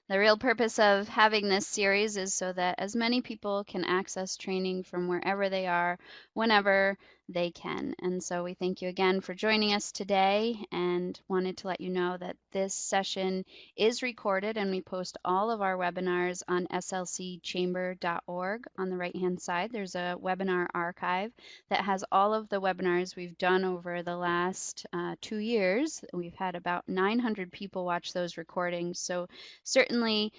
The real purpose of having this series is so that as many people can access training from wherever they are, whenever they can. And so we thank you again for joining us today and wanted to let you know that this session is recorded and we post all of our webinars on slcchamber.org. On the right-hand side, there's a webinar archive that has all of the webinars we've done over the last 2 years. We've had about 900 people watch those recordings. So certainly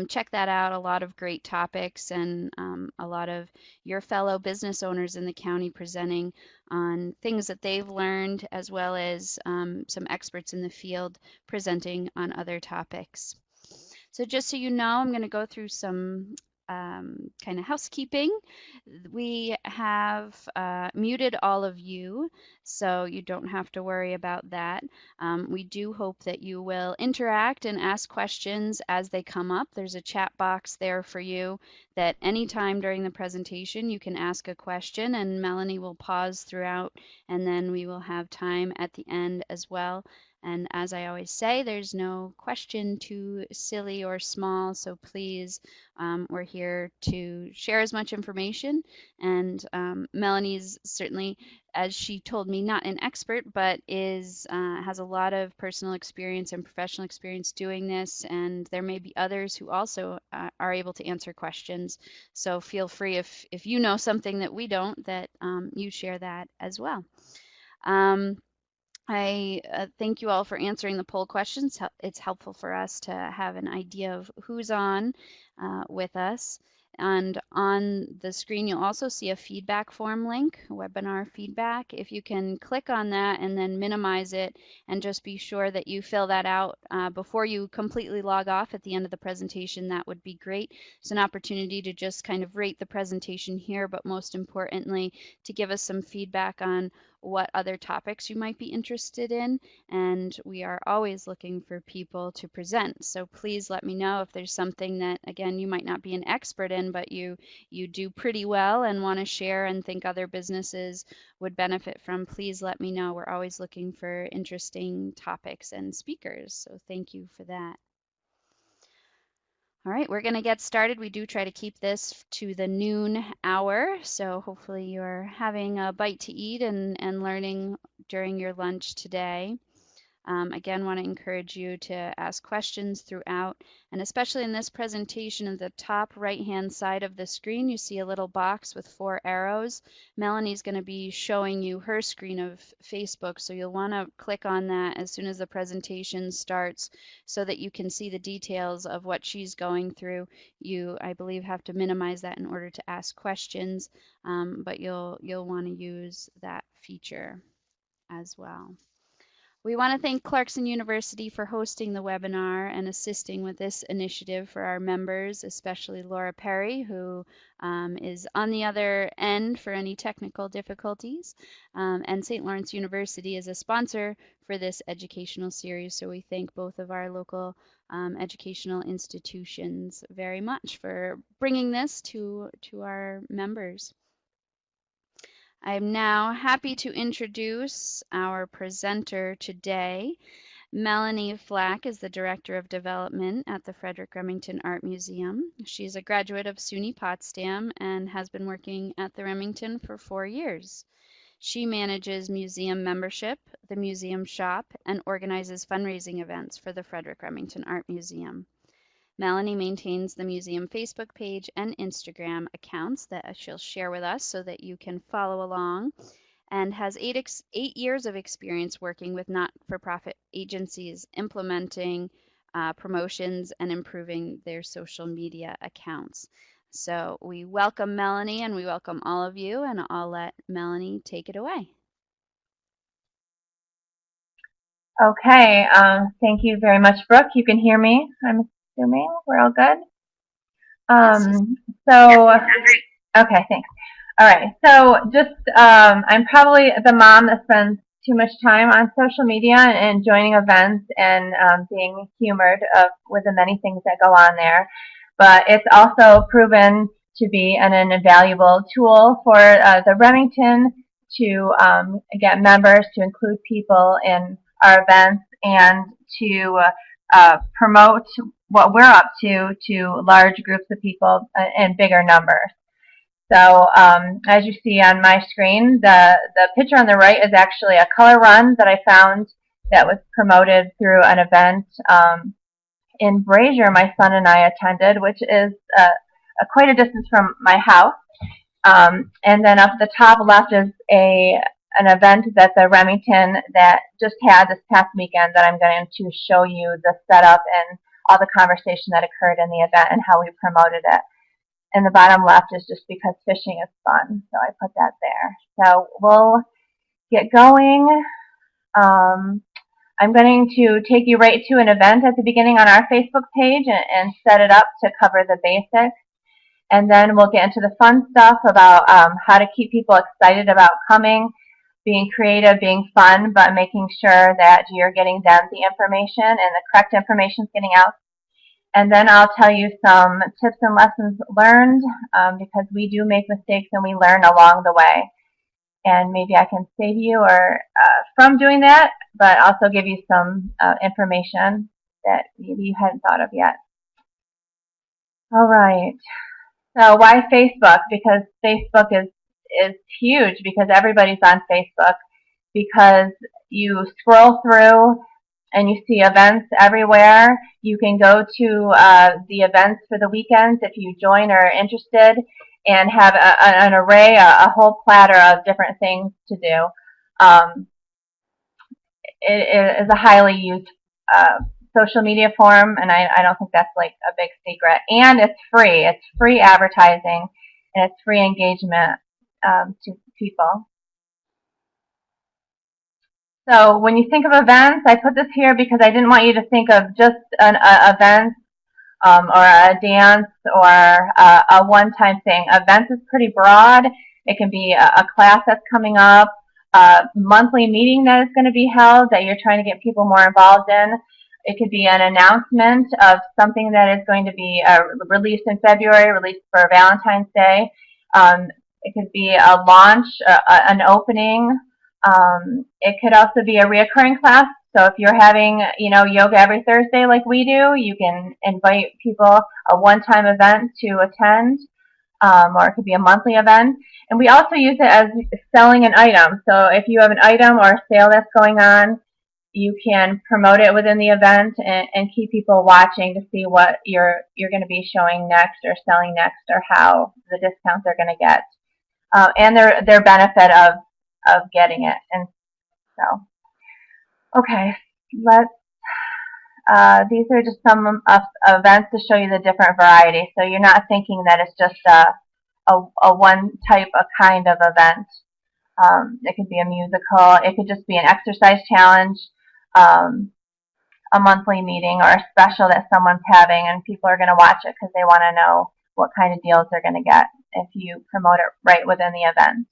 check that out. A lot of great topics and a lot of your fellow business owners in the county presenting on things that they've learned, as well as some experts in the field presenting on other topics. So just so you know, I'm going to go through some kind of housekeeping. We have muted all of you, so you don't have to worry about that. We do hope that you will interact and ask questions as they come up. There's a chat box there for you that anytime during the presentation you can ask a question, and Melanie will pause throughout, and then we will have time at the end as well. And as I always say, there's no question too silly or small, so please, we're here to share as much information. And Melanie's certainly, as she told me, not an expert, but has a lot of personal experience and professional experience doing this. And there may be others who also are able to answer questions. So feel free, if you know something that we don't, that you share that as well. I thank you all for answering the poll questions. It's helpful for us to have an idea of who's on with us. And on the screen, you'll also see a feedback form link, webinar feedback. If you can click on that and then minimize it and just be sure that you fill that out before you completely log off at the end of the presentation, that would be great. It's an opportunity to just kind of rate the presentation here, but most importantly, to give us some feedback on what other topics you might be interested in, and we are always looking for people to present. So please let me know if there's something that, again, you might not be an expert in, but you do pretty well and want to share and think other businesses would benefit from. Please let me know. We're always looking for interesting topics and speakers, so thank you for that. All right, we're going to get started. We do try to keep this to the noon hour, so hopefully you're having a bite to eat and learning during your lunch today. Again, want to encourage you to ask questions throughout, and especially in this presentation, at the top right-hand side of the screen, you see a little box with 4 arrows. Melanie's going to be showing you her screen of Facebook, so you'll want to click on that as soon as the presentation starts so that you can see the details of what she's going through. You, I believe, have to minimize that in order to ask questions, but you'll want to use that feature as well. We want to thank Clarkson University for hosting the webinar and assisting with this initiative for our members, especially Laura Perry, who is on the other end for any technical difficulties. And St. Lawrence University is a sponsor for this educational series, so we thank both of our local educational institutions very much for bringing this to our members. I'm now happy to introduce our presenter today. Melanie Flack is the Director of Development at the Frederic Remington Art Museum. She's a graduate of SUNY Potsdam and has been working at the Remington for 4 years. She manages museum membership, the museum shop, and organizes fundraising events for the Frederic Remington Art Museum. Melanie maintains the museum Facebook page and Instagram accounts that she'll share with us so that you can follow along, and has 8 years of experience working with not-for-profit agencies implementing promotions and improving their social media accounts. So we welcome Melanie and we welcome all of you, and I'll let Melanie take it away. Okay, thank you very much, Brooke. You can hear me, I'm assuming we're all good. Okay, thanks. All right, so just I'm probably the mom that spends too much time on social media and joining events and being humored with the many things that go on there. But it's also proven to be an invaluable tool for the Remington to get members, to include people in our events, and to promote what we're up to large groups of people in bigger numbers. So as you see on my screen, the picture on the right is actually a color run that I found that was promoted through an event in Brazier my son and I attended, which is quite a distance from my house. And then up the top left is an event that's a Remington that just had this past weekend that I'm going to show you the setup and all the conversation that occurred in the event and how we promoted it. And the bottom left is just because fishing is fun, so I put that there. So we'll get going. I'm going to take you right to an event at the beginning on our Facebook page and set it up to cover the basics. And then we'll get into the fun stuff about how to keep people excited about coming, being creative, being fun, but making sure that you're getting them the information and the correct information is getting out. And then I'll tell you some tips and lessons learned because we do make mistakes and we learn along the way. And maybe I can save you or from doing that, but also give you some information that maybe you hadn't thought of yet. All right. So why Facebook? Because Facebook is huge because everybody's on Facebook because you scroll through and you see events everywhere. You can go to the events for the weekends if you join or are interested and have an array, a whole platter of different things to do. It is a highly used social media form, and I don't think that's like a big secret. And it's free. It's free advertising, and it's free engagement to people. So when you think of events, I put this here because I didn't want you to think of just an event or a dance or a one-time thing. Events is pretty broad. It can be a class that's coming up, a monthly meeting that is going to be held that you're trying to get people more involved in. It could be an announcement of something that is going to be released in February, released for Valentine's Day. It could be a launch, an opening. It could also be a reoccurring class. So if you're having, yoga every Thursday like we do, you can invite people a one-time event to attend, or it could be a monthly event. And we also use it as selling an item. So if you have an item or a sale that's going on, you can promote it within the event and keep people watching to see what you're going to be showing next or selling next or how the discounts are going to get, and their benefit of getting it. And so, okay, these are just some events to show you the different varieties. So you're not thinking that it's just a one type, a kind of event. It could be a musical. It could just be an exercise challenge, a monthly meeting, or a special that someone's having, and people are going to watch it because they want to know what kind of deals they're going to get if you promote it right within the event.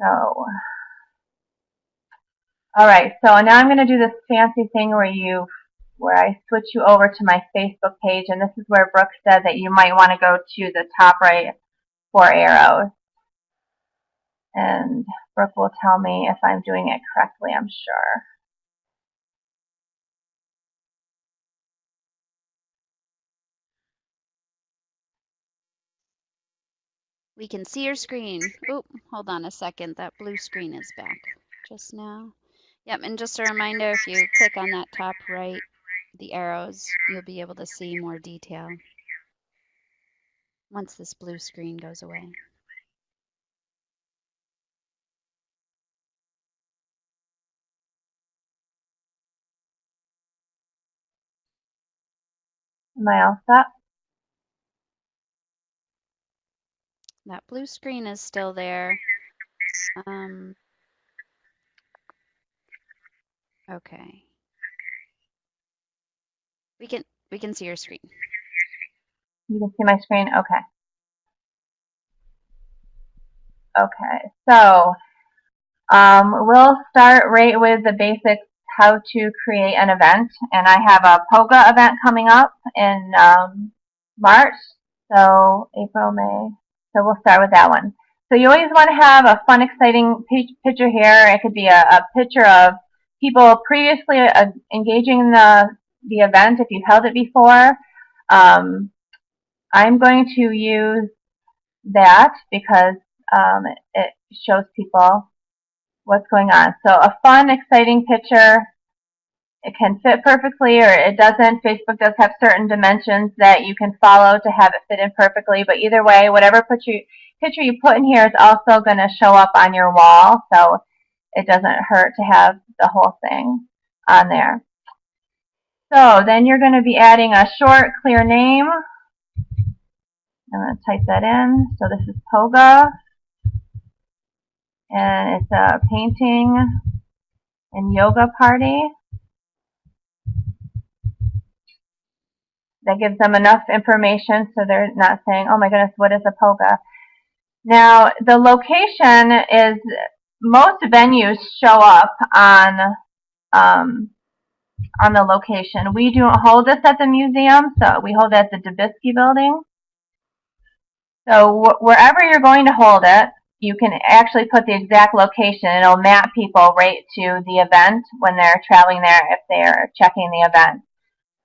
So, all right. So now I'm going to do this fancy thing where I switch you over to my Facebook page, and this is where Brooke said that you might want to go to the top right 4 arrows. And Brooke will tell me if I'm doing it correctly, I'm sure. We can see your screen. Oh, hold on a second. That blue screen is back just now. Yep, and just a reminder, if you click on that top right, the arrows, you'll be able to see more detail once this blue screen goes away. Am I all set? That blue screen is still there. Okay. We can see your screen. You can see my screen? Okay. Okay, so we'll start right with the basics, how to create an event. And I have a POGA event coming up in March, so April, May. So we'll start with that one. So you always want to have a fun, exciting picture here. It could be a picture of people previously engaging in the the event if you've held it before. Um, I'm going to use that because it shows people what's going on. So a fun, exciting picture. It can fit perfectly or it doesn't. Facebook does have certain dimensions that you can follow to have it fit in perfectly. But either way, whatever picture you put in here is also going to show up on your wall. So it doesn't hurt to have the whole thing on there. So then you're going to be adding a short, clear name. I'm going to type that in. So this is Poga, and it's a painting and yoga party. That gives them enough information so they're not saying, oh my goodness, what is a Poga? Now, the location is, most venues show up on the location. We don't hold this at the museum, so we hold it at the Dubisky building. So wherever you're going to hold it, you can actually put the exact location. It'll map people right to the event when they're traveling there if they're checking the event.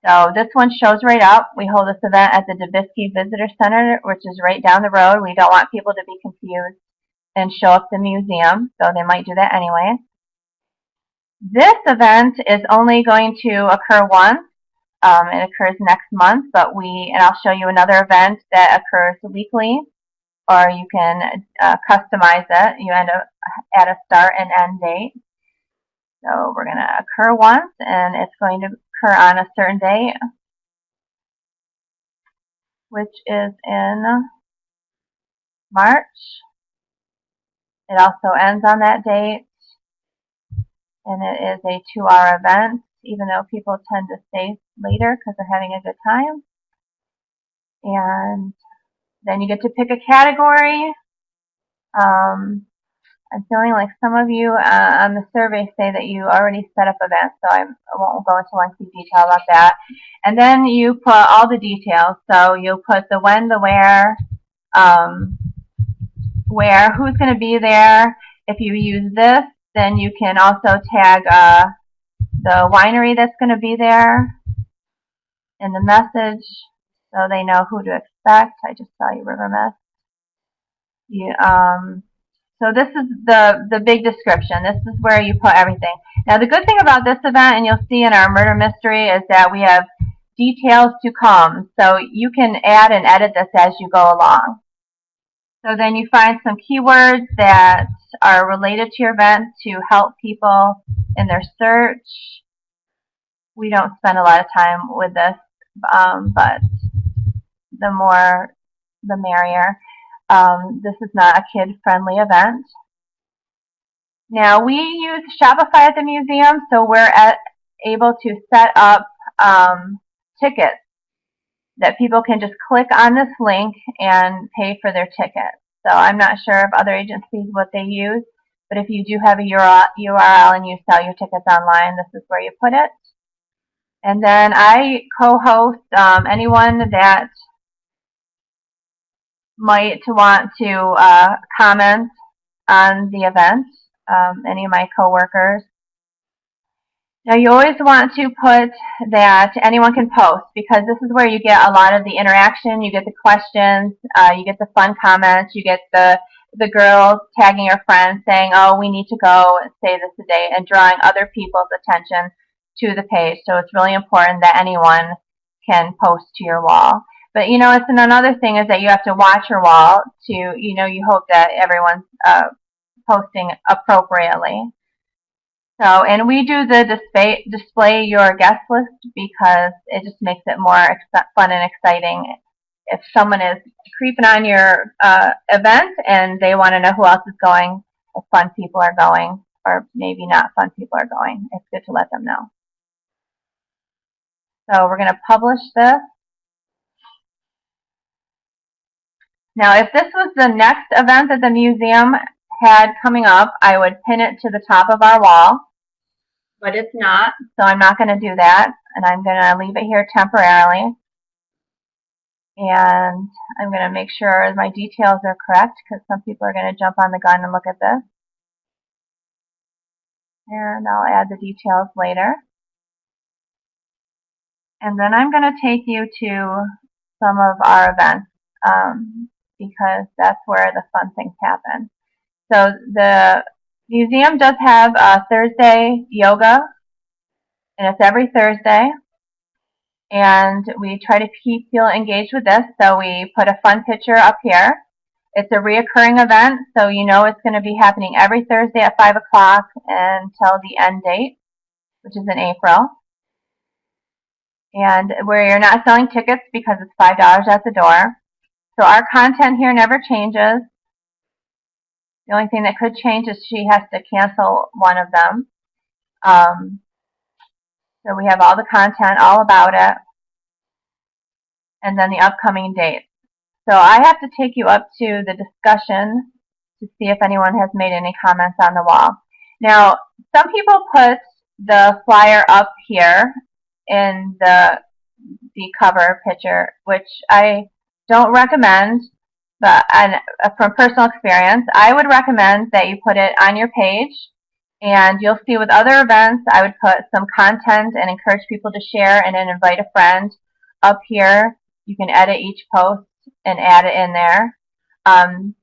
So this one shows right up. We hold this event at the Dubisky Visitor Center, which is right down the road. We don't want people to be confused and show up the museum, so they might do that anyway. This event is only going to occur once. It occurs next month, and I'll show you another event that occurs weekly, or you can customize it. You end up add a start and end date. So we're going to occur once, and it's going to occur on a certain day, which is in March. It also ends on that date, and it is a 2-hour event, even though people tend to stay later because they're having a good time. And then you get to pick a category. I'm feeling like some of you on the survey say that you already set up events, so I won't go into lengthy detail about that. And then you put all the details. So you'll put the when, the where, who's going to be there. If you use this, then you can also tag the winery that's going to be there in the message so they know who to expect. I just saw you, River Mist. So this is the big description. This is where you put everything. Now the good thing about this event, and you'll see in our murder mystery, is that we have details to come. So you can add and edit this as you go along. So then you find some keywords that are related to your event to help people in their search. We don't spend a lot of time with this, but the more the merrier. This is not a kid-friendly event. Now, we use Shopify at the museum, so we're able to set up tickets that people can just click on this link and pay for their ticket. So I'm not sure if other agencies what they use, but if you do have a URL and you sell your tickets online, this is where you put it. And then I co-host anyone that might want to comment on the event, any of my coworkers. Now you always want to put that anyone can post because this is where you get a lot of the interaction, you get the questions, you get the fun comments, you get the girls tagging your friends saying, oh, we need to go and say this today, and drawing other people's attention to the page. So it's really important that anyone can post to your wall. But it's another thing is that you have to watch your wall to, you hope that everyone's posting appropriately. So, and we do the display your guest list because it just makes it more fun and exciting. If someone is creeping on your event and they want to know who else is going, if fun people are going, or maybe not fun people are going, it's good to let them know. So we're going to publish this. Now, if this was the next event that the museum had coming up, I would pin it to the top of our wall. But it's not, so I'm not going to do that, and I'm going to leave it here temporarily. And I'm going to make sure my details are correct because some people are going to jump on the gun and look at this. And I'll add the details later. And then I'm going to take you to some of our events because that's where the fun things happen. So the museum does have Thursday yoga, and it's every Thursday. And we try to keep people engaged with this, so we put a fun picture up here. It's a reoccurring event, so you know it's going to be happening every Thursday at 5 o'clock until the end date, which is in April. And where you're not selling tickets because it's $5 at the door. So our content here never changes. The only thing that could change is she has to cancel one of them. So we have all the content, all about it, and then the upcoming dates. So I have to take you up to the discussion to see if anyone has made any comments on the wall. Now, some people put the flyer up here in the cover picture, which I don't recommend, but from personal experience, I would recommend that you put it on your page, and you'll see with other events, I would put some content and encourage people to share and then invite a friend. Up here, you can edit each post and add it in there. And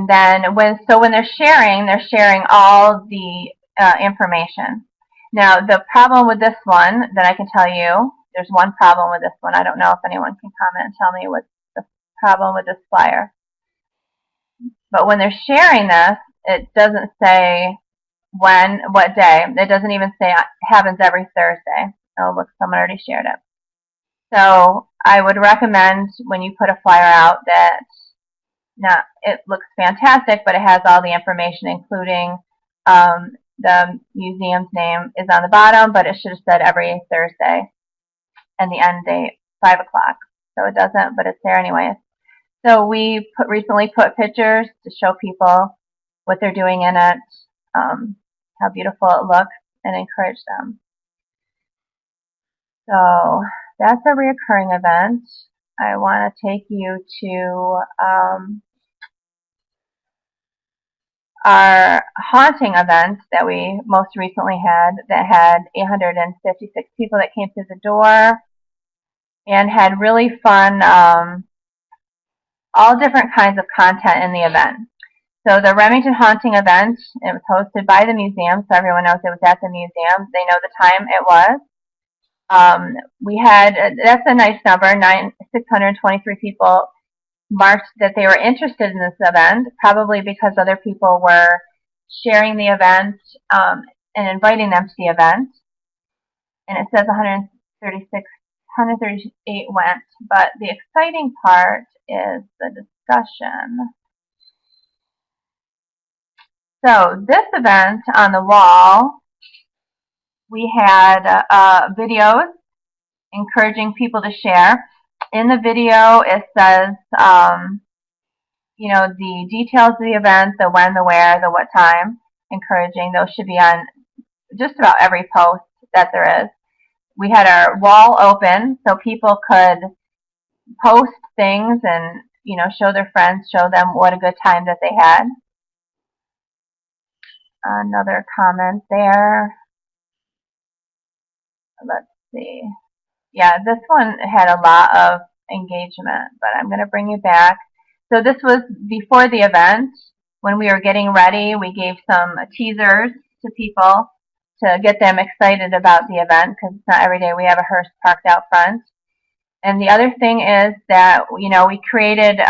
then when they're sharing all the information. Now, the problem with this one that I can tell you, there's one problem with this one. I don't know if anyone can comment and tell me what's the problem with this flyer. But when they're sharing this, it doesn't say what day. It doesn't even say it happens every Thursday. Oh, look, someone already shared it. So I would recommend when you put a flyer out that it looks fantastic, but it has all the information, including the museum's name is on the bottom, but it should have said every Thursday, and the end date 5 o'clock. So it doesn't, but it's there anyways. So we recently put pictures to show people what they're doing in it, how beautiful it looks, and encourage them. So that's a reoccurring event. I want to take you to our haunting event that we most recently had, that had 856 people that came through the door and had really fun, all different kinds of content in the event. So the Remington haunting event, it was hosted by the museum, so everyone knows it was at the museum. They know the time it was. That's a nice number, 623 people marked that they were interested in this event, probably because other people were sharing the event and inviting them to the event. And it says 138 went, but the exciting part is the discussion. So this event on the wall, we had videos encouraging people to share. In the video, it says, the details of the event, the when, the where, the what time, encouraging. Those should be on just about every post that there is. We had our wall open so people could post things and, show their friends, show them what a good time that they had. Another comment there. Let's see. Yeah, this one had a lot of engagement, but I'm going to bring you back. So this was before the event. When we were getting ready, we gave some teasers to people to get them excited about the event, because it's not every day we have a hearse parked out front. And the other thing is that, we created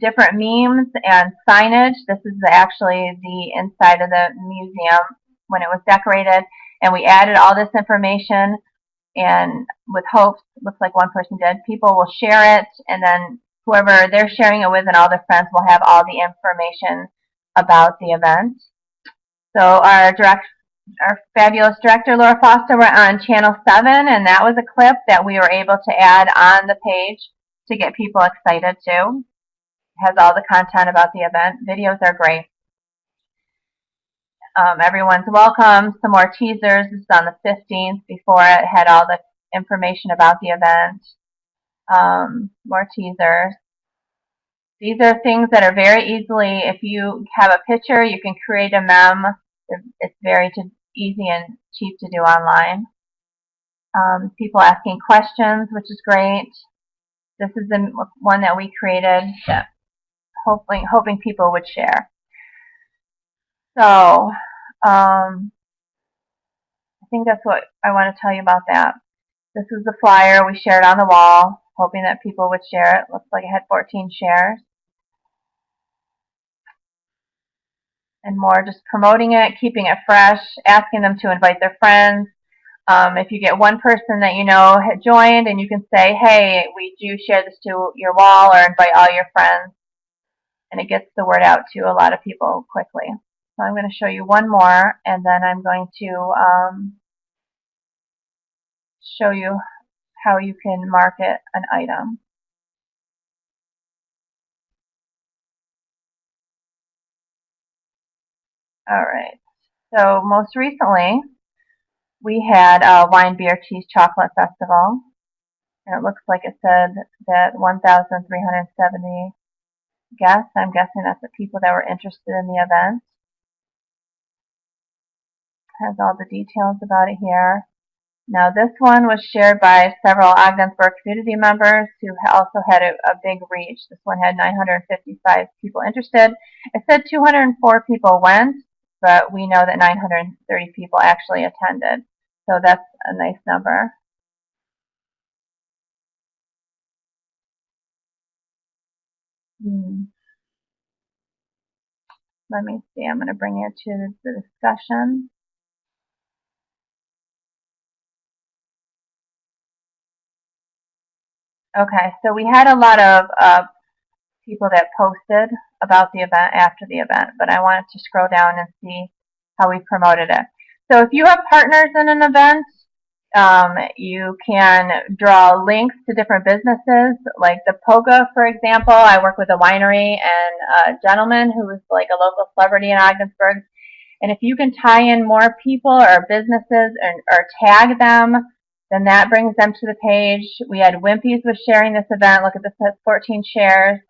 different memes and signage. This is actually the inside of the museum when it was decorated. And we added all this information, and with hopes, looks like one person did, people will share it, and then whoever they're sharing it with and all their friends will have all the information about the event. So our fabulous director, Laura Foster, went on Channel 7, and that was a clip that we were able to add on the page to get people excited too. It has all the content about the event. Videos are great. Everyone's welcome. Some more teasers. This is on the 15th. Before it had all the information about the event. More teasers. These are things that are very easily, if you have a picture, you can create a meme. It's very easy and cheap to do online. People asking questions, which is great. This is the one that we created that hoping people would share. So I think that's what I want to tell you about that. This is the flyer we shared on the wall, hoping that people would share it. Looks like it had 14 shares. And more just promoting it, keeping it fresh, asking them to invite their friends. If you get one person that you know had joined and you can say, hey, we do share this to your wall, or invite all your friends, and it gets the word out to a lot of people quickly. So I'm going to show you one more, and then I'm going to show you how you can market an item. All right. So most recently, we had a wine, beer, cheese, chocolate festival, and it looks like it said that 1,370 guests. I'm guessing that's the people that were interested in the event. Has all the details about it here. Now this one was shared by several Ogdensburg community members who also had a big reach. This one had 955 people interested. It said 204 people went, but we know that 930 people actually attended. So that's a nice number. Let me see, I'm going to bring you to the discussion. Okay, so we had a lot of people that posted about the event after the event, but I wanted to scroll down and see how we promoted it. So if you have partners in an event, you can draw links to different businesses, like the Poga, for example. I work with a winery and a gentleman who is like a local celebrity in Ogdensburg. And if you can tie in more people or businesses or tag them, then that brings them to the page. We had Wimpy's was sharing this event. Look at this, has 14 shares.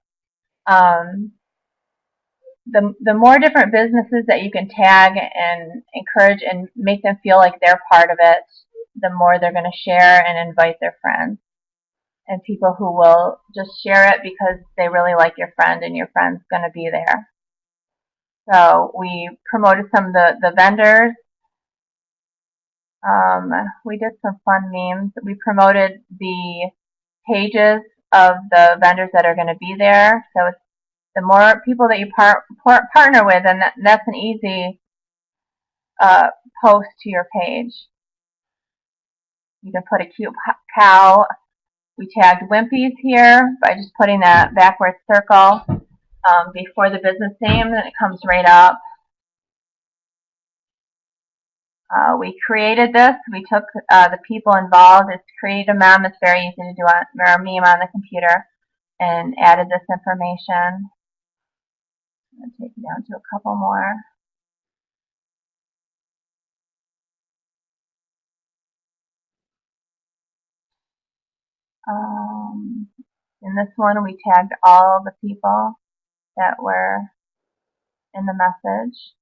The more different businesses that you can tag and encourage and make them feel like they're part of it, the more they're going to share and invite their friends. And people who will just share it because they really like your friend and your friend's going to be there. So we promoted some of the vendors. We did some fun memes. We promoted the pages of the vendors that are going to be there. So it's the more people that you partner with, and that's an easy post to your page. You can put a cute cow. We tagged Wimpy's here by just putting that backward circle before the business name, and it comes right up. We created this. We took the people involved. It's create a meme. It's very easy to do a meme on the computer, and added this information. I'm going to take you down to a couple more. In this one, we tagged all the people that were in the message.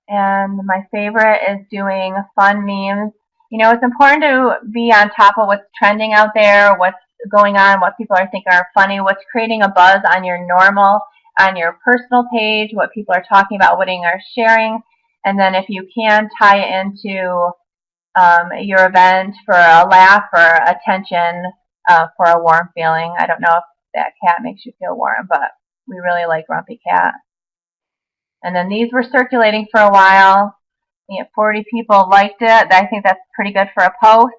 And my favorite is doing fun memes. You know, it's important to be on top of what's trending out there, what's going on, what people are thinking are funny, what's creating a buzz on your personal page, what people are talking about, what they are sharing. And then if you can tie it into your event for a laugh or attention, for a warm feeling. I don't know if that cat makes you feel warm, but we really like Grumpy Cat. And then these were circulating for a while. 40 people liked it. I think that's pretty good for a post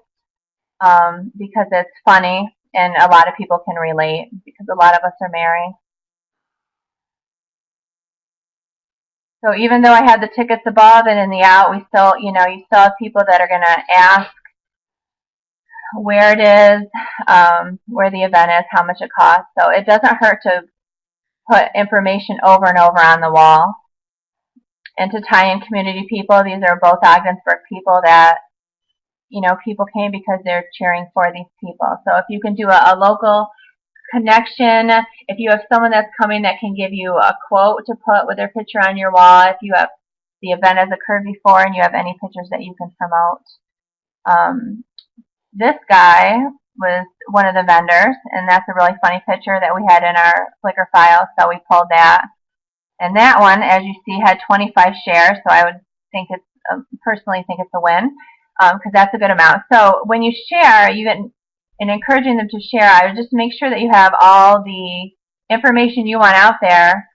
because it's funny and a lot of people can relate because a lot of us are married. So even though I had the tickets above and in the out, we still, you still have people that are going to ask where it is, where the event is, how much it costs. So it doesn't hurt to put information over and over on the wall. And to tie in community people, these are both Ogdensburg people that, people came because they're cheering for these people. So if you can do a local connection, if you have someone that's coming that can give you a quote to put with their picture on your wall, if you have the event has occurred before and you have any pictures that you can promote. this guy was one of the vendors, and that's a really funny picture that we had in our Flickr file, so we pulled that. And that one, as you see, had 25 shares, so I would think it's personally think it's a win because that's a good amount. So when you share, you get and encouraging them to share. I would just make sure that you have all the information you want out there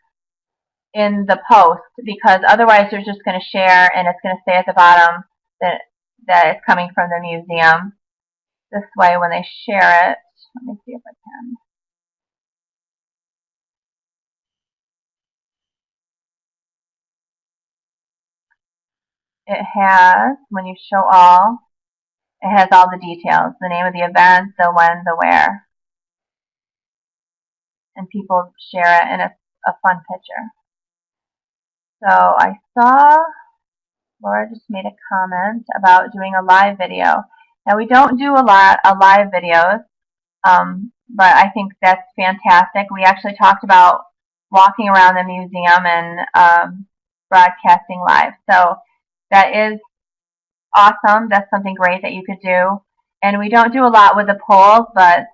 in the post because otherwise they're just going to share and it's going to say at the bottom that it's coming from the museum. This way, when they share it, let me see if I can. It has, when you show all, it has all the details, the name of the event, the when, the where, and people share it, and it's a fun picture. So I saw Laura just made a comment about doing a live video. Now we don't do a lot of live videos, but I think that's fantastic. We actually talked about walking around the museum and broadcasting live. So that is awesome. That's something great that you could do. And we don't do a lot with the polls, but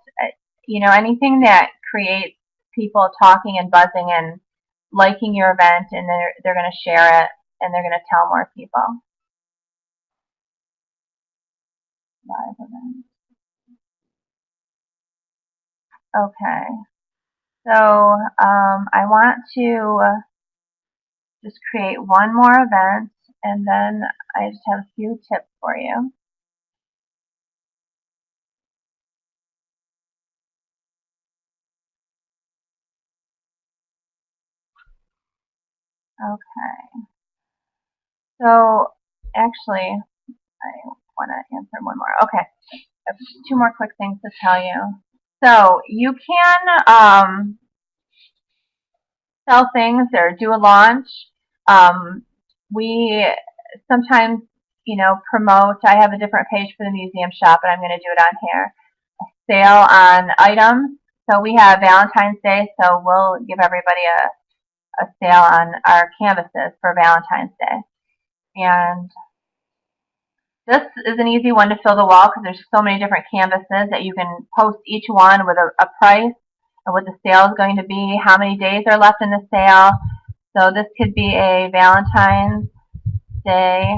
anything that creates people talking and buzzing and liking your event, and they're going to share it and they're going to tell more people. Live event. Okay. So I want to just create one more event, and then I just have a few tips for you. Okay. So actually, I want to answer one more. Okay. I have two more quick things to tell you. So you can sell things or do a launch. We sometimes, promote. I have a different page for the museum shop, and I'm going to do it on here. Sale on items. So we have Valentine's Day, so we'll give everybody a sale on our canvases for Valentine's Day. And this is an easy one to fill the wall because there's so many different canvases that you can post each one with a price and what the sale is going to be, how many days are left in the sale. So this could be a Valentine's Day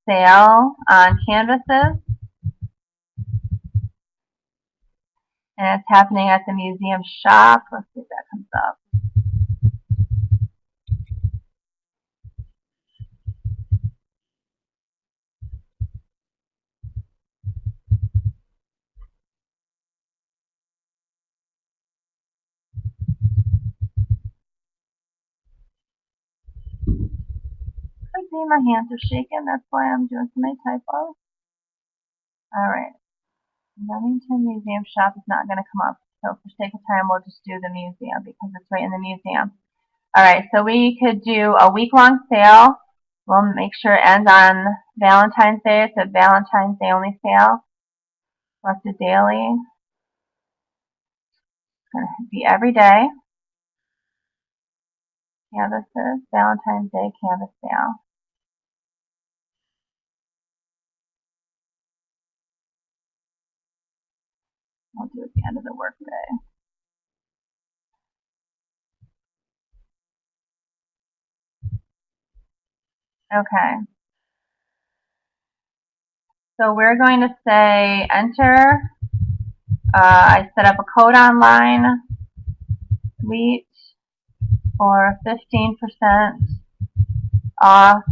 sale on canvases. And it's happening at the museum shop. Let's see if that comes up. I see my hands are shaking. That's why I'm doing so many typos. All right. Remington Museum Shop is not going to come up. So for sake of time, we'll just do the museum because it's right in the museum. All right, so we could do a week-long sale. We'll make sure it ends on Valentine's Day. It's a Valentine's Day only sale. Select a daily. It's going to be every day. Canvases, Valentine's Day canvas sale. We'll do it at the end of the workday. Okay. So we're going to say enter. I set up a code online. Wheat for 15% off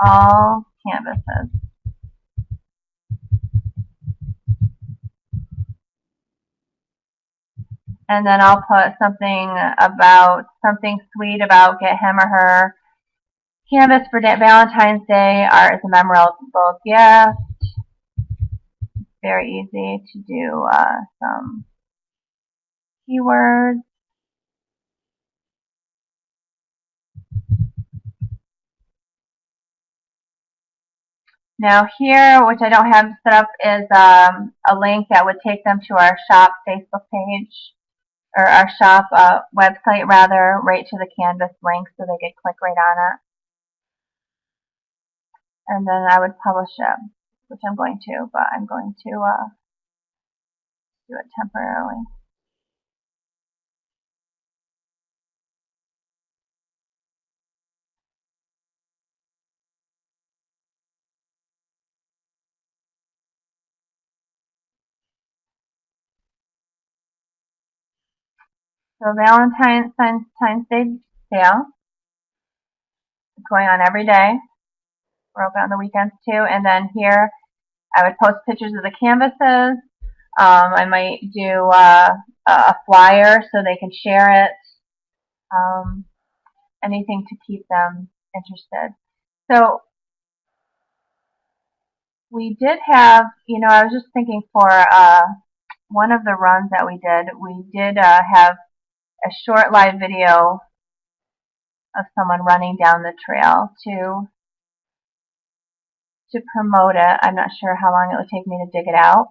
all canvases. And then I'll put something sweet about get him or her canvas for Valentine's Day. Art is a memorable gift. Very easy to do some keywords. Now here, which I don't have set up, is a link that would take them to our shop Facebook page, or our shop website rather, right to the Canvas link so they could click right on it. and then I would publish it, which I'm going to, but I'm going to do it temporarily. So Valentine's Day sale is going on every day. We're open on the weekends too. And then here I would post pictures of the canvases. I might do a flyer so they can share it. Anything to keep them interested. So we did have, I was just thinking for one of the runs that we did have a short live video of someone running down the trail to promote it. I'm not sure how long it would take me to dig it out,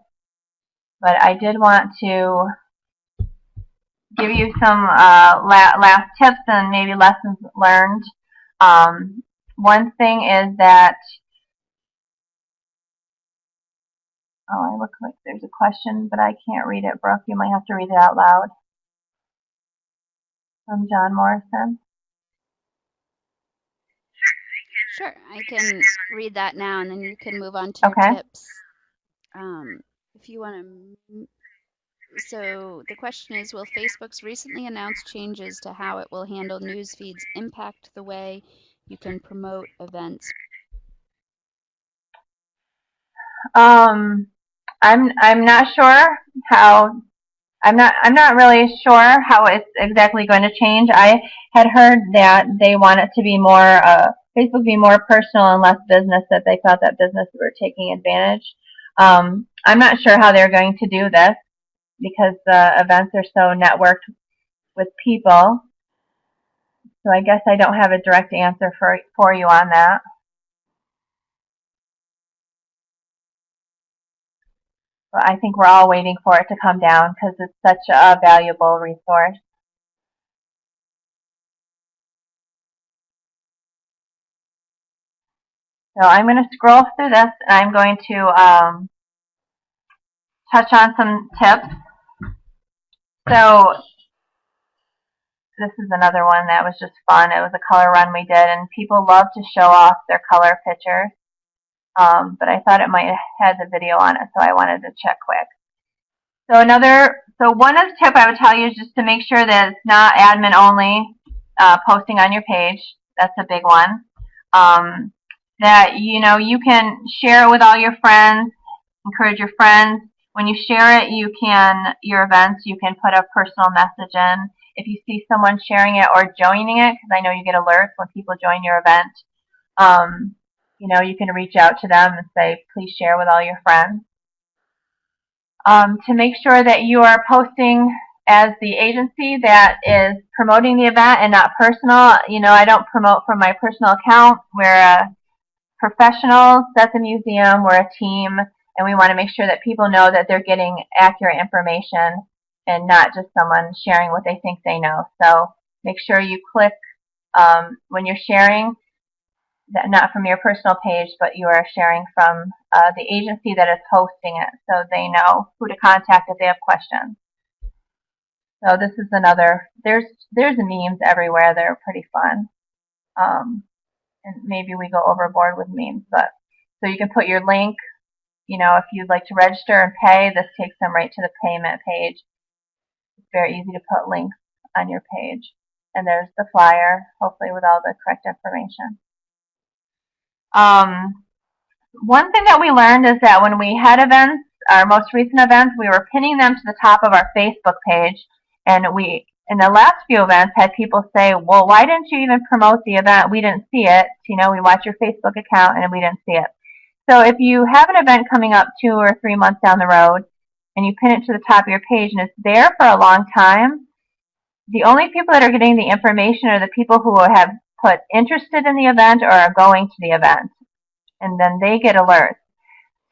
but I did want to give you some last tips and maybe lessons learned. One thing is that, oh, I look like there's a question, but I can't read it, Brooke. You might have to read it out loud. From John Morrison. Sure, I can read that now, and then you can move on to your Okay. tips. If you want to. So the question is, will Facebook's recently announced changes to how it will handle news feeds impact the way you can promote events? I'm not sure how. I'm not really sure how it's exactly going to change. I had heard that they want it to be more Facebook be more personal and less business. That they felt that businesses were taking advantage. I'm not sure how they're going to do this because the events are so networked with people. So I guess I don't have a direct answer for you on that. But I think we're all waiting for it to come down because it's such a valuable resource. So I'm going to scroll through this and I'm going to touch on some tips. So this is another one that was just fun. It was a color run we did, and people love to show off their color pictures. But I thought it might have had the video on it, so I wanted to check quick. So one of the tip I would tell you is just to make sure that it's not admin only posting on your page. That's a big one. That you can share it with all your friends, encourage your friends. When you share it, your events, you can put a personal message in. If you see someone sharing it or joining it, because I know you get alerts when people join your event, you can reach out to them and say, please share with all your friends. To make sure that you are posting as the agency that is promoting the event and not personal. I don't promote from my personal account. We're professionals. That's a museum. We're a team, and we want to make sure that people know that they're getting accurate information and not just someone sharing what they think they know. So make sure you click when you're sharing, that not from your personal page, but you are sharing from the agency that is hosting it, so they know who to contact if they have questions. So this is another. There's memes everywhere. They're pretty fun. And maybe we go overboard with memes, but so you can put your link. If you'd like to register and pay, this takes them right to the payment page. It's very easy to put links on your page. And there's the flyer, hopefully with all the correct information. One thing that we learned is that when we had events, our most recent events, we were pinning them to the top of our Facebook page. And we, in the last few events, had people say, well, why didn't you even promote the event? We didn't see it. We watch your Facebook account and we didn't see it. So if you have an event coming up 2 or 3 months down the road and you pin it to the top of your page and it's there for a long time, the only people that are getting the information are the people who have put interested in the event or are going to the event. And then they get alerts.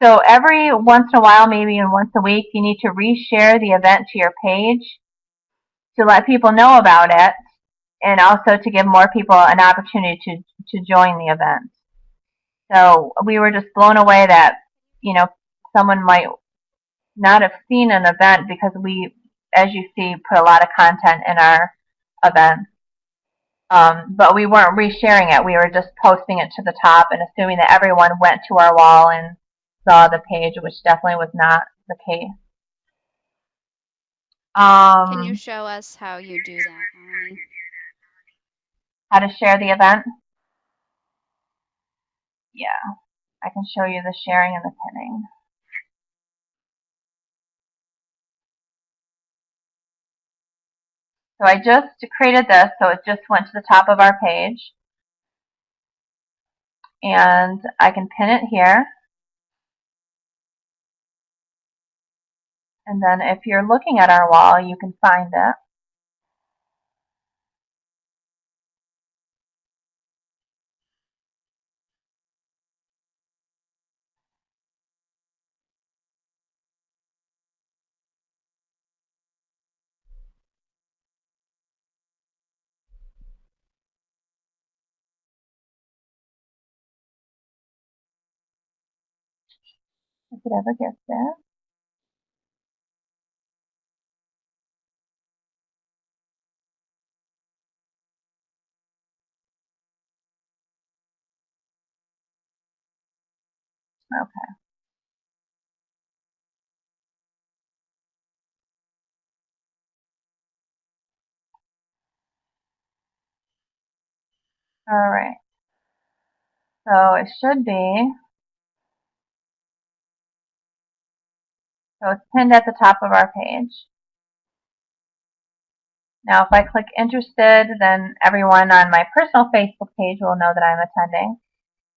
So every once in a while, maybe even once a week, you need to reshare the event to your page to let people know about it and also to give more people an opportunity to join the event. So we were just blown away that, you know, someone might not have seen an event because we, as you see, put a lot of content in our events. But we weren't resharing it. We were just posting it to the top and assuming that everyone went to our wall and saw the page, which definitely was not the case. Can you Um, show us how you do that, Melanie? how to share the event? Yeah, I can show you the sharing and the pinning. So I just created this, so it just went to the top of our page. And I can pin it here. And then if you're looking at our wall, you can find it. If it ever gets there. Okay. All right. So it should be. So it's pinned at the top of our page. Now if I click interested, then everyone on my personal Facebook page will know that I'm attending.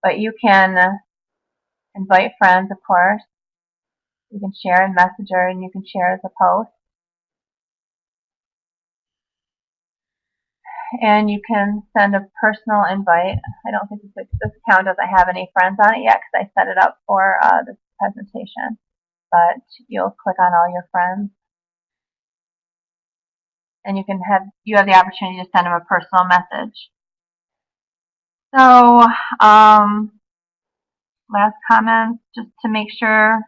But you can invite friends, of course. You can share in Messenger and you can share as a post. And you can send a personal invite. I don't think this account doesn't have any friends on it yet because I set it up for this presentation. But you'll click on all your friends, and you have the opportunity to send them a personal message. So last comments, just to make sure.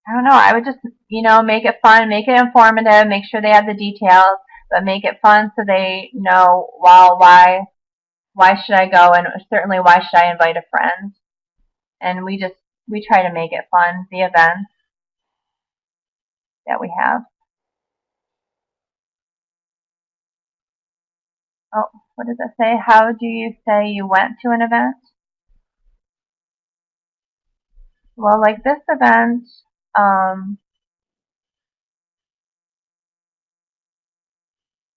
I don't know. I would just make it fun, make it informative, make sure they have the details, but make it fun so they know, well, why should I go, and certainly why should I invite a friend. And we try to make it fun, the events that we have. Oh, what does it say? How do you say you went to an event? Well, like this event, um,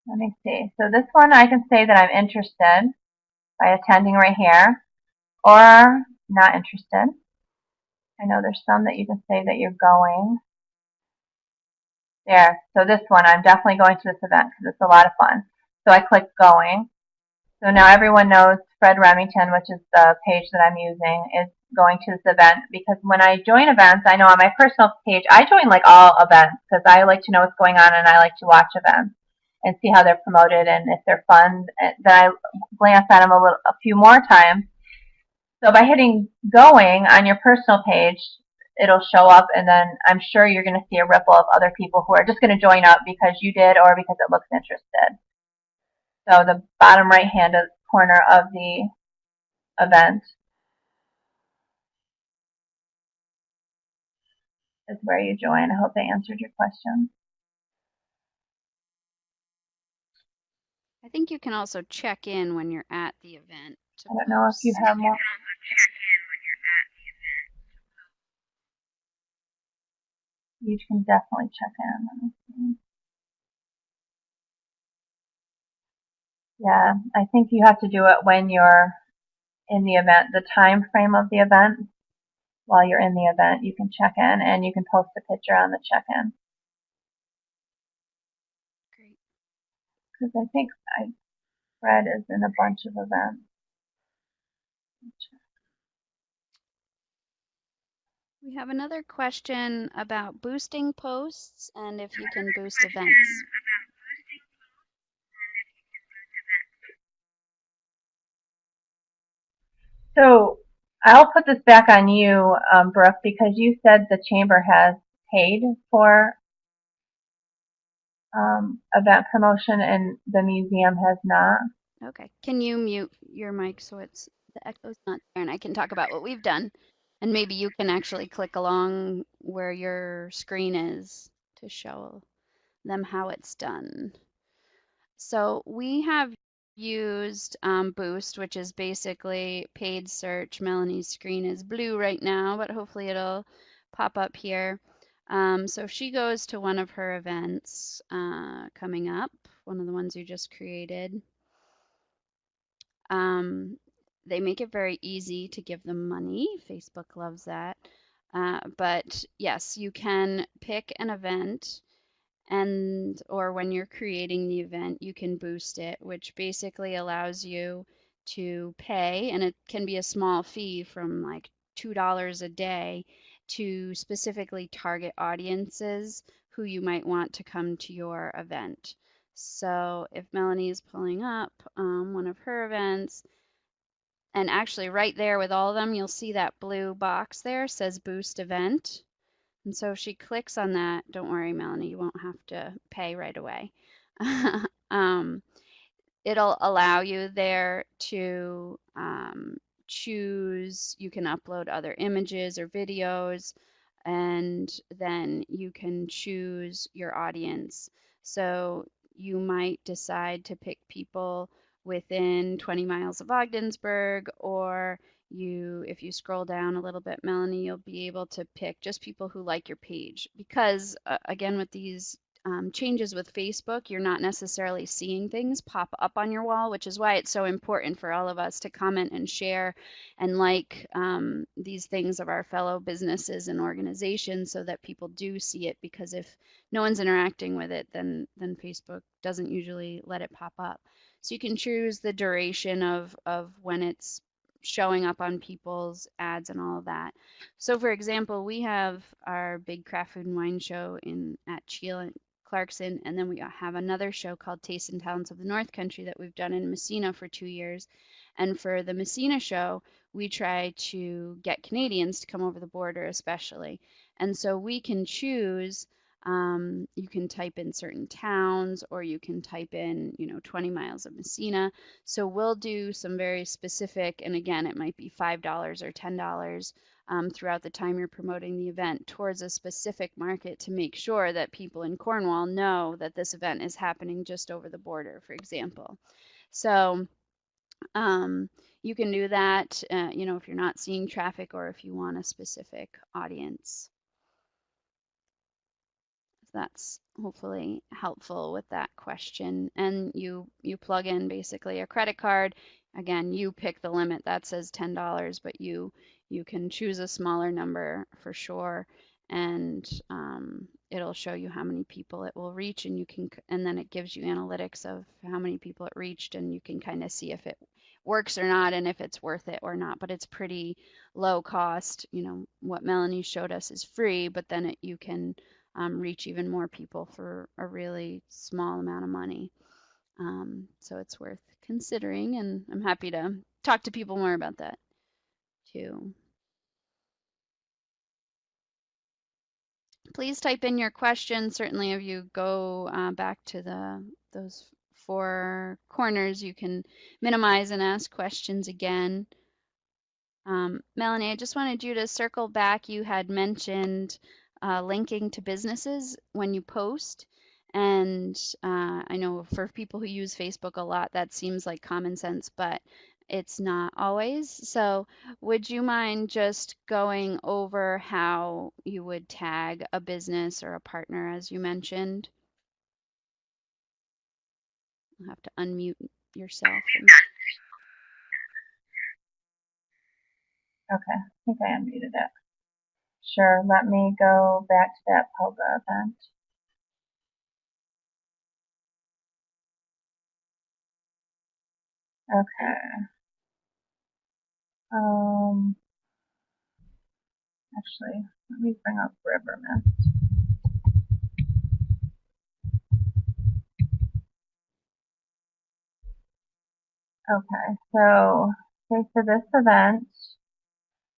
let me see. So this one I can say that I'm interested by attending right here, or not interested. I know there's some that you can say that you're going. There. So this one, I'm definitely going to this event because it's a lot of fun. So I click going. So now everyone knows Fred Remington, which is the page that I'm using, is going to this event, because when I join events, I know on my personal page, I join like all events because I like to know what's going on and I like to watch events and see how they're promoted, and if they're fun, then I glance at them a few more times. So by hitting going on your personal page, it'll show up, and then I'm sure you're going to see a ripple of other people who are just going to join up because you did or because it looks interested. So the bottom right hand corner of the event is where you join. I hope I answered your question. I think you can also check in when you're at the event to I don't know if you post. have more. You can definitely check in. Let me see. Yeah, I think you have to do it when you're in the event, the time frame of the event. While you're in the event, you can check in and you can post a picture on the check-in. Great. Because I think Fred is in a bunch of events. We have another question about boosting posts and if you can boost events. So I'll put this back on you, Brooke, because you said the chamber has paid for event promotion and the museum has not. Okay. Can you mute your mic so it's the echo's not there and I can talk about what we've done? And maybe you can actually click along where your screen is to show them how it's done. So we have used Boost, which is basically paid search. Melanie's screen is blue right now, but hopefully it'll pop up here. So if she goes to one of her events coming up, one of the ones you just created, um, they make it very easy to give them money. Facebook loves that. But yes, you can pick an event and or when you're creating the event, you can boost it, which basically allows you to pay, and it can be a small fee from like $2 a day to specifically target audiences who you might want to come to your event. So if Melanie is pulling up one of her events, and actually right there with all of them, you'll see that blue box there says boost event. And so if she clicks on that, don't worry, Melanie, you won't have to pay right away. um, it'll allow you there to choose, you can upload other images or videos, and then you can choose your audience. So you might decide to pick people within 20 miles of Ogdensburg, or if you scroll down a little bit, Melanie, you'll be able to pick just people who like your page. Because again, with these changes with Facebook, you're not necessarily seeing things pop up on your wall, which is why it's so important for all of us to comment and share and like these things of our fellow businesses and organizations so that people do see it. Because if no one's interacting with it, then Facebook doesn't usually let it pop up. So you can choose the duration of when it's showing up on people's ads and all of that. So for example, we have our big craft food and wine show at Cheel Clarkson, and then we have another show called Taste and Talents of the North Country that we've done in Messina for 2 years. And for the Messina show, we try to get Canadians to come over the border, especially. And so we can choose. You can type in certain towns, or you can type in, 20 miles of Messina. So we'll do some very specific, and again, it might be $5 or $10 throughout the time you're promoting the event towards a specific market to make sure that people in Cornwall know that this event is happening just over the border, for example. So um, you can do that, if you're not seeing traffic or if you want a specific audience. That's hopefully helpful with that question. And you plug in basically a credit card. Again, you pick the limit that says $10, but you can choose a smaller number for sure, and it'll show you how many people it will reach, and then it gives you analytics of how many people it reached, and you can kind of see if it works or not and if it's worth it or not. But it's pretty low cost. What Melanie showed us is free, but then you can reach even more people for a really small amount of money. So it's worth considering, and I'm happy to talk to people more about that too. Please type in your questions. Certainly, if you go back to those four corners, you can minimize and ask questions again. Melanie, I just wanted you to circle back. You had mentioned linking to businesses when you post. And I know for people who use Facebook a lot, that seems like common sense, but it's not always. So would you mind just going over how you would tag a business or a partner, as you mentioned? You'll have to unmute yourself. Okay, I think I unmuted it. Sure, let me go back to that Poga event. Okay. Actually, let me bring up River Mist. Okay, so say for this event,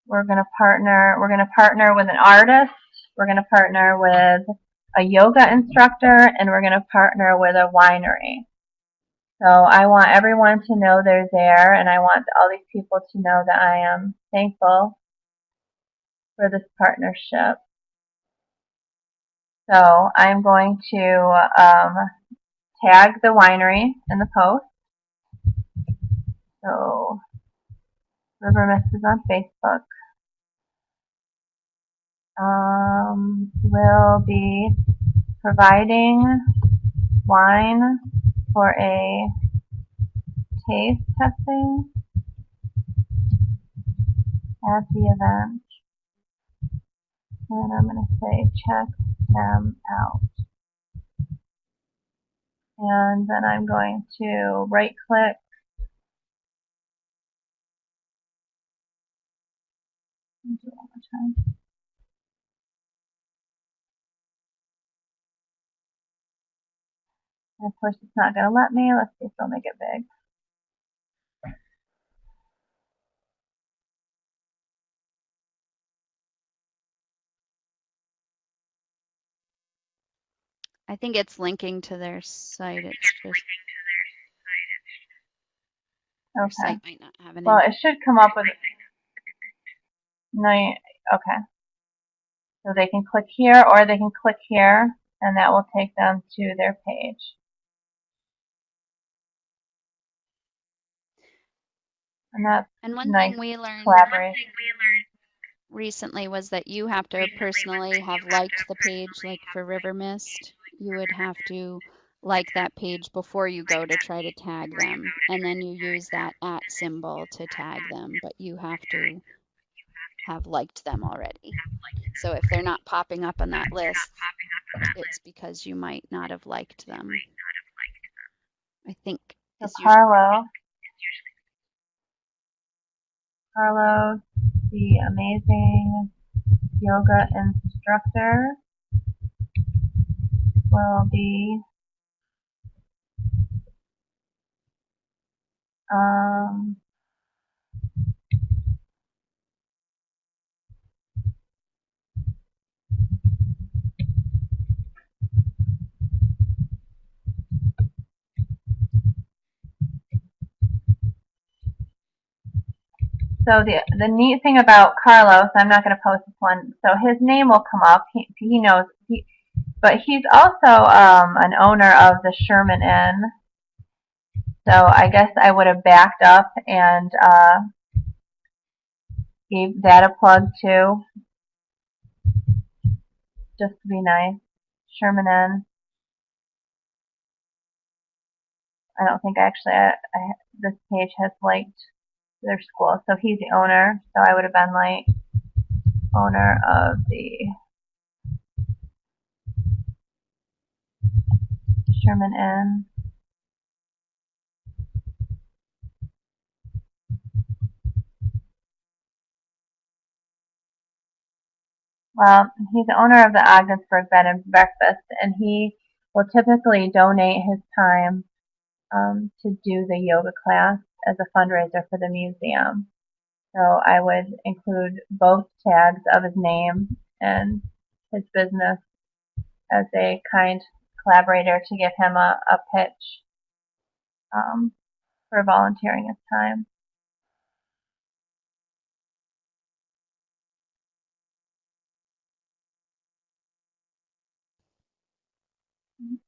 we're going to partner with an artist, we're going to partner with a yoga instructor, and we're going to partner with a winery. So I want everyone to know they're there, and I want all these people to know that I am thankful for this partnership. So I'm going to tag the winery in the post. So River Mist is on Facebook. Will be providing wine for a taste testing at the event. And I'm going to say check them out. And then I'm going to right click and do it one more time. And of course it's not going to let me. Let's see if they'll make it big. I think it's linking to their site. It's just their Okay. site might not have an Well, in. it should come up with no. Okay. So they can click here or they can click here, and that will take them to their page. And that's And one nice thing we learned collaboration. recently was that you have to personally have liked the page, like for River Mist. You would have to like that page before you go to try to tag them, and then you use that @ symbol to tag them, but you have to have liked them already. So if they're not popping up on that list, it's because you might not have liked them. I think So is usually Carlos, the amazing yoga instructor, will be um, so the neat thing about Carlos, I'm not going to post this one, so his name will come up. He knows, but he's also an owner of the Sherman Inn. So I guess I would have backed up and gave that a plug too, just to be nice. Sherman Inn. I don't think actually this page has liked their school. So he's the owner. So I would have been like owner of the Sherman Inn. Well, he's the owner of the Ogdensburg Bed and Breakfast, and he will typically donate his time to do the yoga class as a fundraiser for the museum. So I would include both tags of his name and his business as a kind collaborator to give him a pitch for volunteering his time.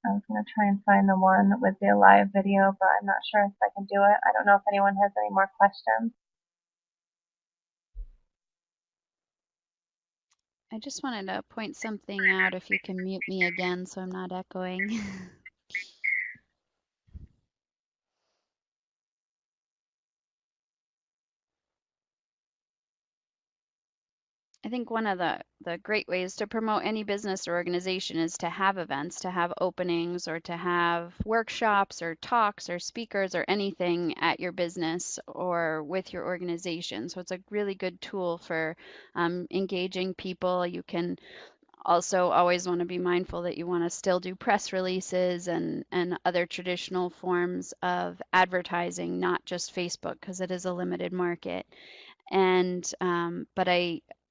I was going to try and find the one with the live video, but I'm not sure if I can do it. I don't know if anyone has any more questions. I just wanted to point something out if you can mute me again so I'm not echoing. I think one of the great ways to promote any business or organization is to have events, to have openings, or to have workshops or talks or speakers or anything at your business or with your organization. So it's a really good tool for engaging people. You can Also, always want to be mindful that you want to still do press releases and other traditional forms of advertising, not just Facebook, because it is a limited market. And but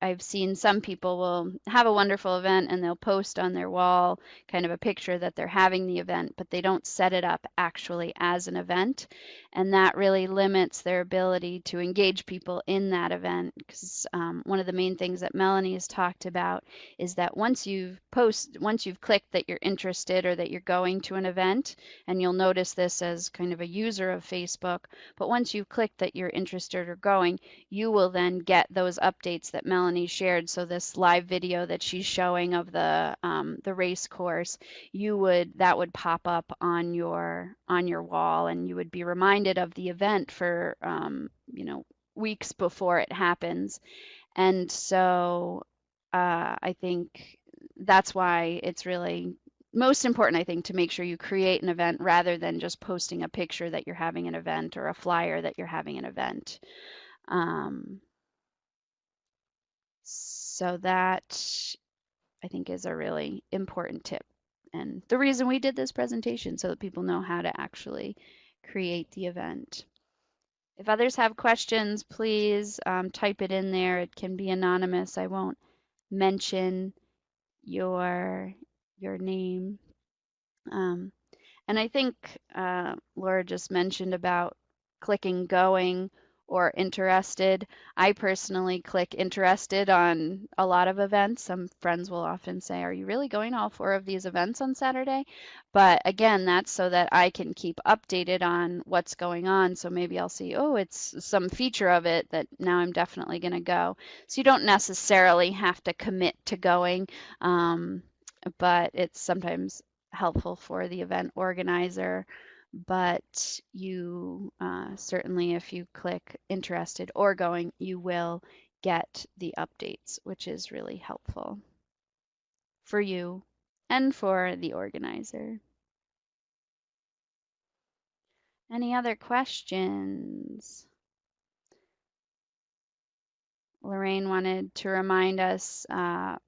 I've seen some people will have a wonderful event and they'll post on their wall kind of a picture that they're having the event, but they don't set it up actually as an event. And that really limits their ability to engage people in that event. Because one of the main things that Melanie has talked about is that once you've clicked that you're interested or that you're going to an event, and you'll notice this as kind of a user of Facebook, but once you've clicked that you're interested or going, you will then get those updates that Melanie shared. So this live video that she's showing of the race course, that would pop up on your wall, and you would be reminded of the event for weeks before it happens. And so I think that's why it's really most important, I think, to make sure you create an event rather than just posting a picture that you're having an event or a flyer that you're having an event. Um, so that I think is a really important tip. And the reason we did this presentation so that people know how to actually create the event. If others have questions, please type it in there. It can be anonymous. I won't mention your name. Um, And I think Laura just mentioned about clicking going or interested. I personally click interested on a lot of events. Some friends will often say, "Are you really going to all 4 of these events on Saturday?" But again, that's so that I can keep updated on what's going on. So maybe I'll see, oh, it's some feature of it that now I'm definitely going to go. So you don't necessarily have to commit to going, but it's sometimes helpful for the event organizer. But you certainly, if you click interested or going, you will get the updates, which is really helpful for you and for the organizer. Any other questions? Lorraine wanted to remind us,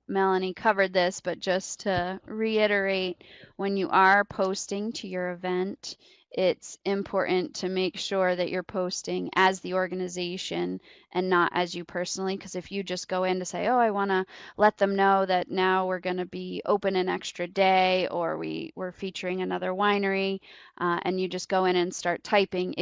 Melanie covered this, but just to reiterate, when you are posting to your event, it's important to make sure that you're posting as the organization and not as you personally. Because if you just go in to say, oh, I want to let them know that now we're going to be open an extra day, or we're featuring another winery, and you just go in and start typing,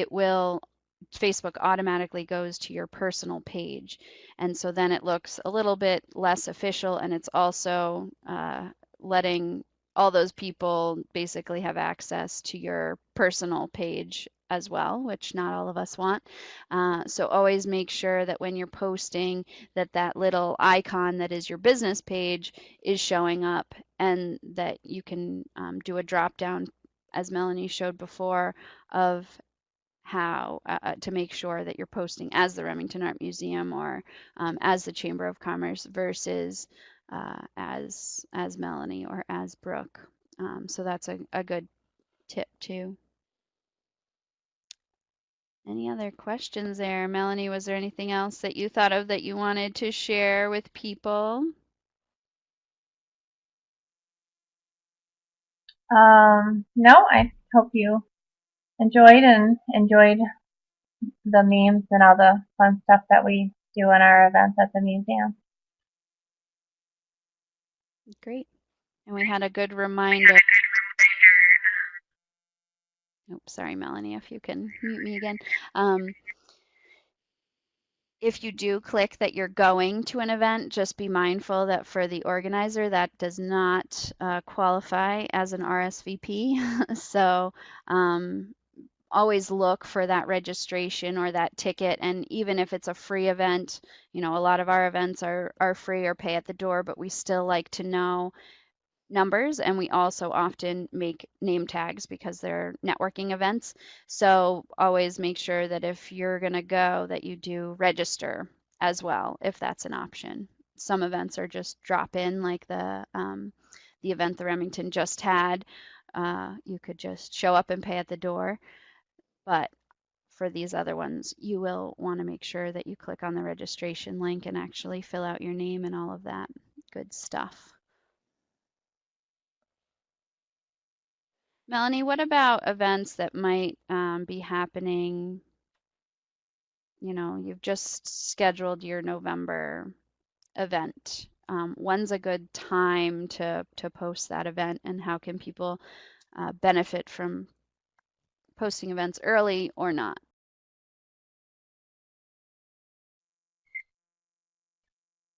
Facebook automatically goes to your personal page. And so then it looks a little bit less official, and it's also letting all those people basically have access to your personal page as well, which not all of us want. So always make sure that when you're posting that little icon that is your business page is showing up, and that you can do a drop down, as Melanie showed before, of how to make sure that you're posting as the Remington Art Museum or as the Chamber of Commerce versus as Melanie or as Brooke. So that's a good tip too. Any other questions there? Melanie, was there anything else that you thought of that you wanted to share with people? No, I hope you enjoyed the memes and all the fun stuff that we do in our events at the museum. Great. And we had a good reminder. Oops, sorry, Melanie, if you can mute me again. If you do click that you're going to an event, just be mindful that for the organizer, that does not qualify as an RSVP. So always look for that registration or that ticket. And even if it's a free event, a lot of our events are free or pay at the door, but we still like to know numbers, and we also often make name tags because they're networking events. So always make sure that if you're going to go that you do register as well, if that's an option. Some events are just drop in, like the event the Remington just had. You could just show up and pay at the door. But for these other ones, you will want to make sure that you click on the registration link and actually fill out your name and all of that good stuff. Melanie, what about events that might be happening? You've just scheduled your November event. When's a good time to post that event, and how can people benefit from posting events early or not?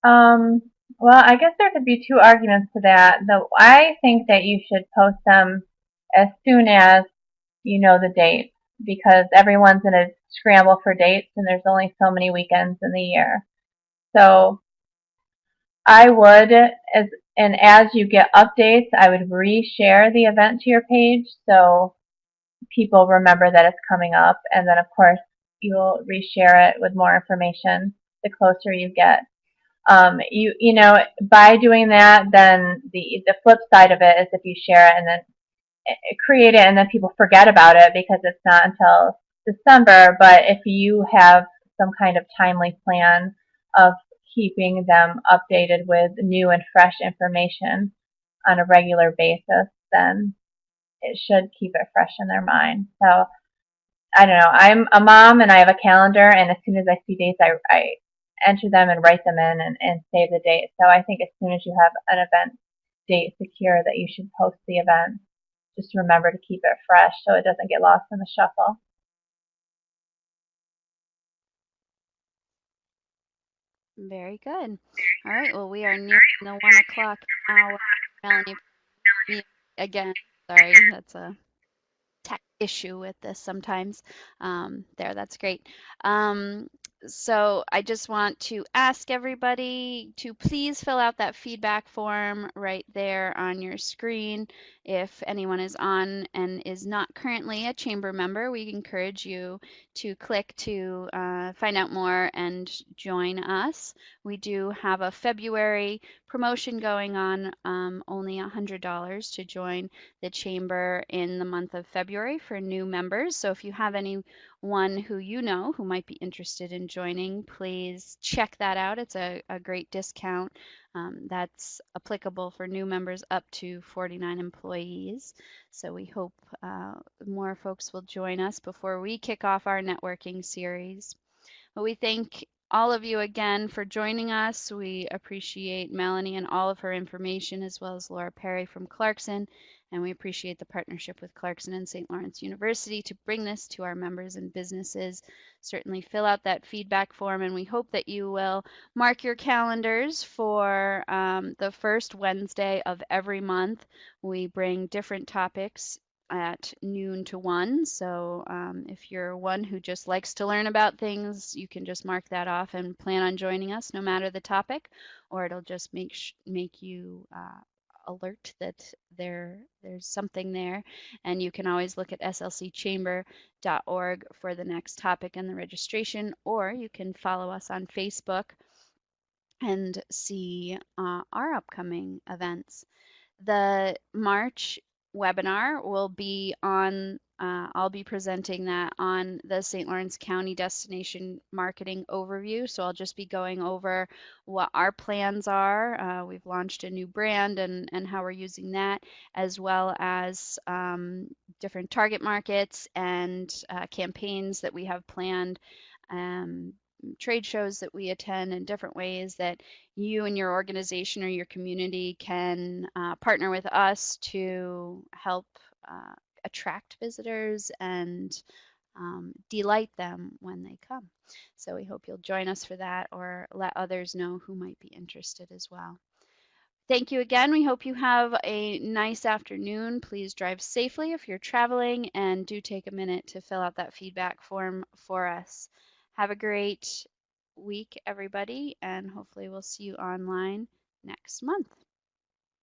Um, well, I guess there could be two arguments to that. Though I think that you should post them as soon as you know the date, because everyone's in a scramble for dates, and there's only so many weekends in the year. So I would, as you get updates, I would reshare the event to your page so people remember that it's coming up, and then of course you'll reshare it with more information the closer you get. By doing that, then the flip side of it is if you share it and then create it and then people forget about it because it's not until December. But if you have some kind of timely plan of keeping them updated with new and fresh information on a regular basis, then it should keep it fresh in their mind. So I don't know. I'm a mom and I have a calendar, and as soon as I see dates, I enter them and write them in and save the date. So I think as soon as you have an event date secure, that you should post the event. Just remember to keep it fresh so it doesn't get lost in the shuffle. Very good. All right. Well, we are nearing the 1 o'clock hour. Melanie, me again. Sorry, that's a tech issue with this sometimes. That's great. Um, so I just want to ask everybody to please fill out that feedback form right there on your screen. If anyone is on and is not currently a chamber member, we encourage you to click to find out more and join us. We do have a February promotion going on, only $100 to join the chamber in the month of February for new members. So if you have anyone who you know who might be interested in joining, please check that out. It's a great discount that's applicable for new members up to 49 employees. So we hope more folks will join us before we kick off our networking series. But we thank all of you again for joining us. We appreciate Melanie and all of her information, as well as Laura Perry from Clarkson. And we appreciate the partnership with Clarkson and St. Lawrence University to bring this to our members and businesses. Certainly fill out that feedback form, and we hope that you will mark your calendars for the first Wednesday of every month. We bring different topics at noon to 1. So if you're one who just likes to learn about things, you can just mark that off and plan on joining us no matter the topic, or it'll just make you alert that there's something there. And you can always look at slcchamber.org for the next topic and the registration, or you can follow us on Facebook and see our upcoming events. The March webinar will be on, I'll be presenting that on the St. Lawrence County Destination Marketing Overview. So I'll just be going over what our plans are. We've launched a new brand and how we're using that, as well as different target markets and campaigns that we have planned. Trade shows that we attend, and different ways that you and your organization or your community can partner with us to help attract visitors and delight them when they come. So we hope you'll join us for that, or let others know who might be interested as well. Thank you again. We hope you have a nice afternoon. Please drive safely if you're traveling, and do take a minute to fill out that feedback form for us. Have a great week, everybody, and hopefully we'll see you online next month.